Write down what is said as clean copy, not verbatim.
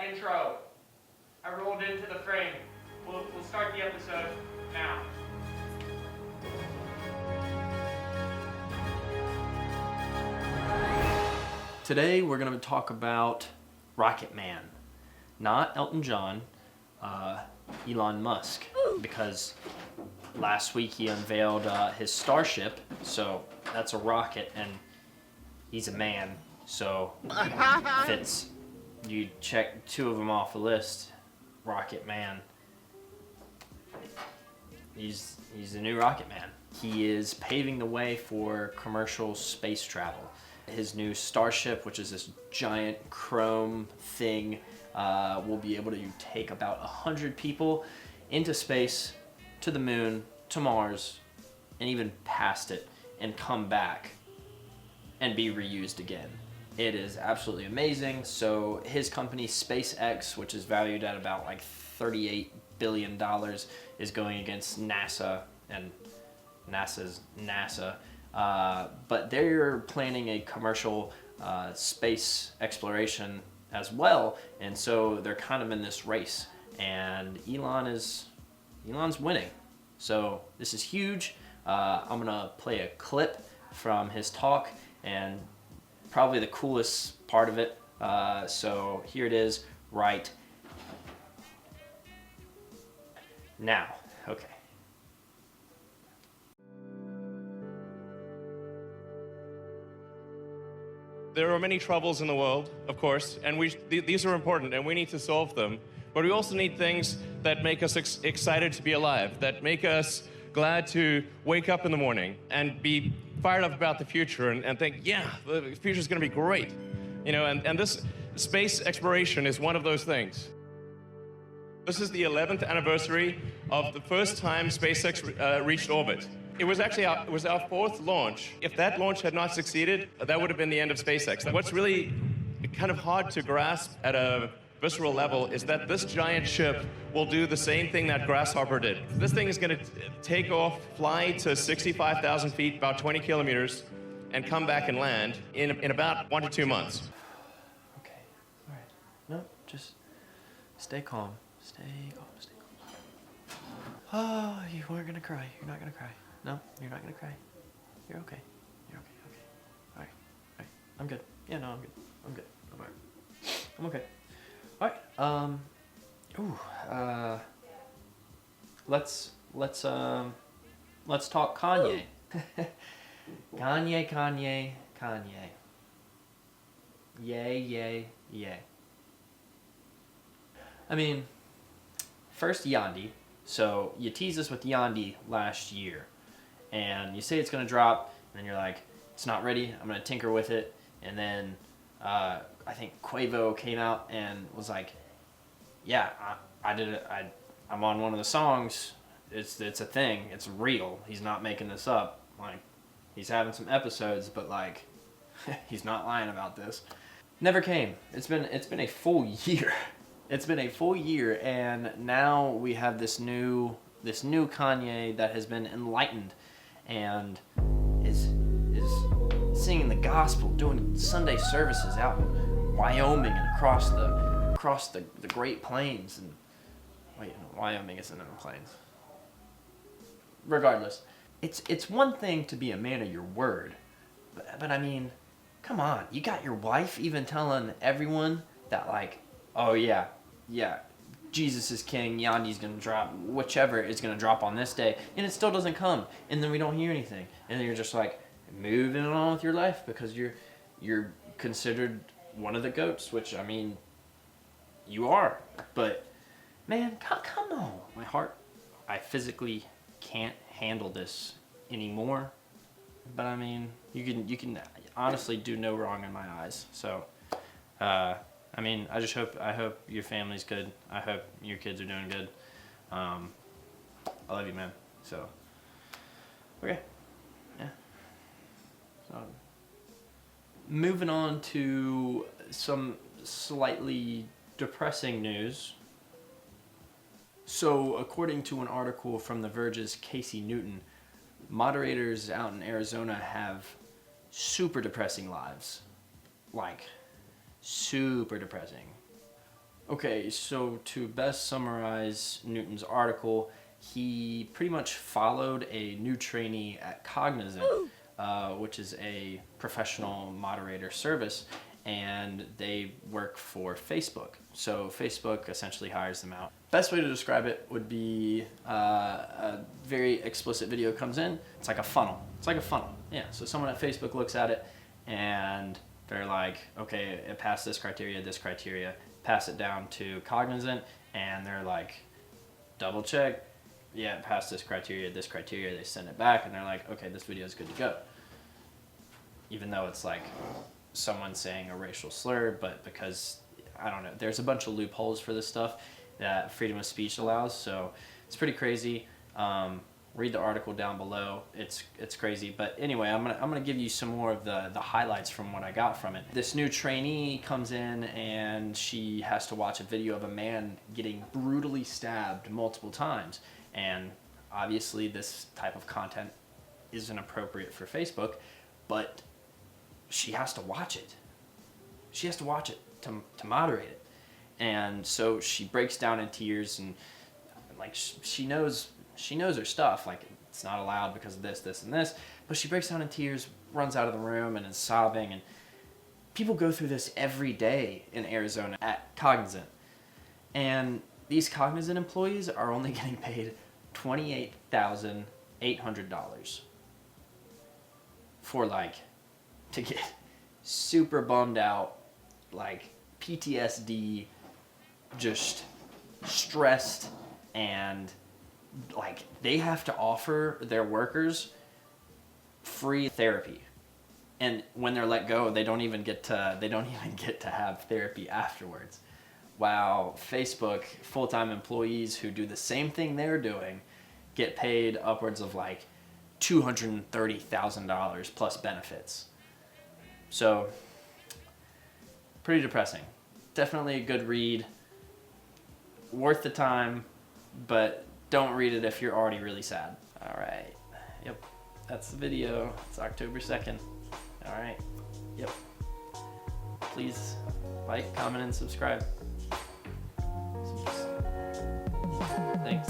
intro. I rolled into the frame. We'll start the episode now. Today we're going to talk about Rocket Man. Not Elton John, Elon Musk. Because last week he unveiled his Starship, so that's a rocket, and he's a man, so fits. You check two of them off the list. Rocket Man. He's the new Rocket Man. He is paving the way for commercial space travel. His new Starship, which is this giant chrome thing, will be able to take about 100 people into space, to the moon, to Mars, and even past it, and come back and be reused again. It is absolutely amazing. So his company SpaceX, which is valued at about like $38 billion, is going against NASA, and NASA's NASA. But they're planning a commercial space exploration as well, and so they're kind of in this race, and Elon's winning. So this is huge. I'm gonna play a clip from his talk, and probably the coolest part of it. So here it is right now. Okay. There are many troubles in the world, of course, and these are important, and we need to solve them. But we also need things that make us excited to be alive, that make us glad to wake up in the morning and be fired up about the future and think, yeah, the future's going to be great. You know, and this space exploration is one of those things. This is the 11th anniversary of the first time SpaceX reached orbit. It was actually our fourth launch. If that launch had not succeeded, that would have been the end of SpaceX. What's really kind of hard to grasp at a visceral level is that this giant ship will do the same thing that Grasshopper did. This thing is going to take off, fly to 65,000 feet, about 20 kilometers, and come back and land in about 1 to 2 months. Okay, all right. No, just stay calm. Stay calm, stay calm. Oh, you weren't going to cry. You're not going to cry. No, you're not going to cry. You're okay. You're okay, okay. All right, all right. I'm good. Yeah, no, I'm good. I'm good. I'm all right. I'm okay. All right. Let's talk Kanye. Kanye. Yay. I mean, first Yandi. So you teased us with Yandi last year, and you say it's gonna drop, and then you're like, it's not ready. I'm gonna tinker with it, and then I think Quavo came out and was like, yeah, I did it. I'm on one of the songs. It's a thing. It's real. He's not making this up. Like, he's having some episodes, but like, he's not lying about this. Never came. It's been a full year. It's been a full year, and now we have this new Kanye that has been enlightened, and is singing the gospel, doing Sunday services out in Wyoming and across the Great Plains. And wait, no, Wyoming isn't in the plains. Regardless, it's one thing to be a man of your word, but I mean, come on, you got your wife even telling everyone that, like, oh yeah, Jesus is king, Yandi's gonna drop, whichever is gonna drop on this day, and it still doesn't come, and then we don't hear anything, and then you're just like moving on with your life because you're considered one of the GOATs, which, I mean, you are, but man, come on. My heart, I physically can't handle this anymore, but I mean, you can honestly do no wrong in my eyes, so I mean, I hope your family's good. I hope your kids are doing good. I love you, man. So, okay. Yeah. So, moving on to some slightly depressing news. So, according to an article from The Verge's Casey Newton, moderators out in Arizona have super depressing lives. Like, super depressing. Okay, so to best summarize Newton's article, he pretty much followed a new trainee at Cognizant, which is a professional moderator service, and they work for Facebook. So Facebook essentially hires them out. Best way to describe it would be a very explicit video comes in. It's like a funnel. It's like a funnel. Yeah. So someone at Facebook looks at it and they're like, okay, it passed this criteria, pass it down to Cognizant, and they're like, double check, yeah, it passed this criteria, they send it back, and they're like, okay, this video is good to go. Even though it's like someone saying a racial slur, but because, I don't know, there's a bunch of loopholes for this stuff that freedom of speech allows, so it's pretty crazy. Read the article down below. It's crazy. But anyway, I'm gonna give you some more of the highlights from what I got from it. This new trainee comes in and she has to watch a video of a man getting brutally stabbed multiple times. And obviously this type of content isn't appropriate for Facebook, but she has to watch it. She has to watch it to moderate it. And so she breaks down in tears, and like she knows her stuff, like it's not allowed because of this, and this, but she breaks down in tears, runs out of the room, and is sobbing. And people go through this every day in Arizona at Cognizant. And these Cognizant employees are only getting paid $28,800 for to get super bummed out, like PTSD, just stressed, and like they have to offer their workers free therapy, and when they're let go, they don't even get to have therapy afterwards. While Facebook full-time employees who do the same thing they're doing get paid upwards of like $230,000 plus benefits. So pretty depressing. Definitely a good read, worth the time, but don't read it if you're already really sad. All right. Yep. That's the video. It's October 2nd. All right. Yep. Please like, comment, and subscribe. Thanks.